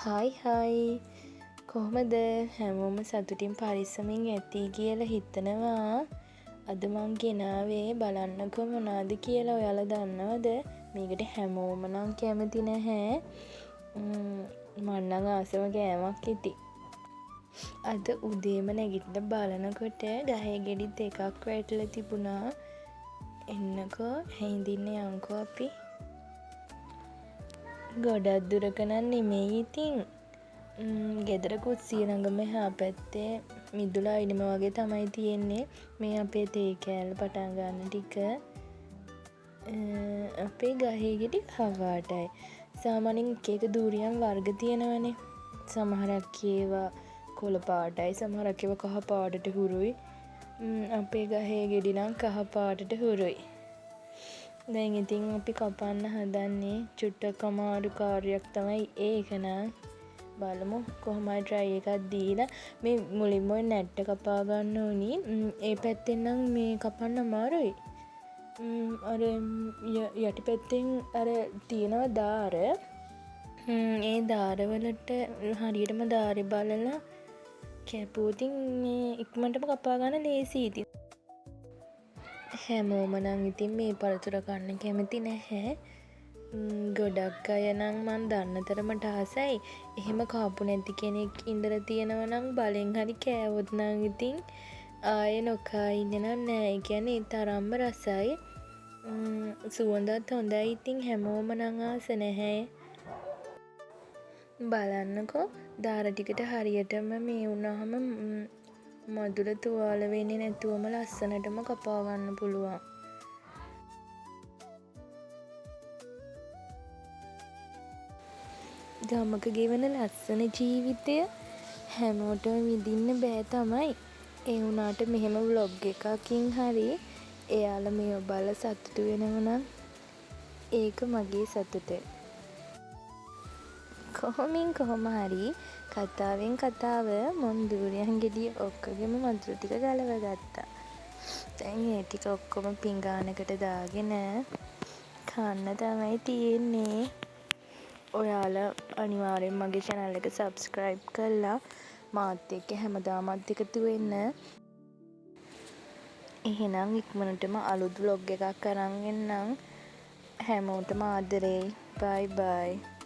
Hi කොහොමද හැමෝම සතුටින් පරිස්සමින් ඇති කියලා හිතනවා. අද මං ගෙනාවේ බලන්නකෝ මොනාද කියලා. ඔයාලා දන්නවද? මේකට හැමෝම නම් කැමති නැහැ. මං නම් ආසම කෑමක් ඉතින්. අද උදේම නැගිටලා බලනකොට ගහේ ගෙඩි දෙකක් වැටිලා තිබුණා. එන්නකෝ හැඳින්න යන්කෝ අපි. ගොඩක් දුරක නම් නෙමෙයි ඉතින්. ගෙදර කුස්සිය ළඟම එහා පැත්තේ මිදුලා ඉනිම වගේ තමයි තියෙන්නේ. මේ අපේ තේ කෑල්ල පටන් ගන්න ටික. අපේ ගහේ ගෙඩි කහ පාටයි. සාමාන්‍යයෙන් එක එක දූරියන් වර්ග තියෙනවනේ. සමහරක් ඒවා කොළ පාටයි, සමහරක් ඒවා කහ පාටට හුරුයි. අපේ ගහේ ගෙඩි නම් කහ පාටට හුරුයි. දැන් ඉතින් අපි කපන්න හදන්නේ. චුට්ටක් අමාරු කාර්යයක් තමයි ඒක නම්. බලමු කොහොම හරි try එකක් දීලා මේ මුලින්ම ওই නැට්ට කපා ගන්න ඕනි. ඒ පැත්තෙන් නම් මේ කපන්න අමාරුයි. අර යටි පැත්තෙන් අර තියෙනවා දාර. ඒ දාරවලට හරියටම දාරේ බලලා කැපුවොත් මේ ඉක්මනටම කපා ගන්න ලේසියි ඉතින්. හැමෝම නම් ඉතින් මේ පළතුර කන්න කැමති නැහැ. ගොඩක් අය නම් මන් දන්න තරමට ආසයි. එහෙම කාපු නැති කෙනෙක් ඉඳලා තියෙනවා නම් බලෙන් හරි කෑවොත් නම් ඉතින් ආයේ නොකා ඉන්න නෑ. ඒ කියන්නේ ඒ තරම්ම රසයි. සුවඳත් හොඳයි. ඉතින් හැමෝම නම් ආස නැහැ. බලන්නකෝ දාර ටිකට හරියටම මේ වුණාම මදුර තුවාල වෙන්නේ නැතුවම ලස්සනටම කපා ගන්න පුළුවන්. ගමක ගෙවන ලස්සන ජීවිතය හැමෝටම විඳින්න බෑ තමයි. ඒ වුණාට මෙහෙම ව්ලොග් එකකින් හරි එයාලා මේව බලලා සතුටු වෙනවා නම් ඒක මගේ සතුට. කොහොම හරි කතාවෙන් කතාව මොන් දූරියන් ගෙඩිය ඔක්කොගෙම මදුරු ටික ගලව ගත්තා. දැන් ඒ ටික ඔක්කොම පිඟානකට දාගෙන කන්න තමයි තියෙන්නේ. ඔයාලා අනිවාර්යෙන් මගේ channel එක subscribe කරලා මාත් එක්ක හැමදාමත් එකතු වෙන්න. එහෙනම් ඉක්මනටම අලුත් vlog එකක් අරන් එන්නම්. හැමෝටම ආදරේ. bye bye.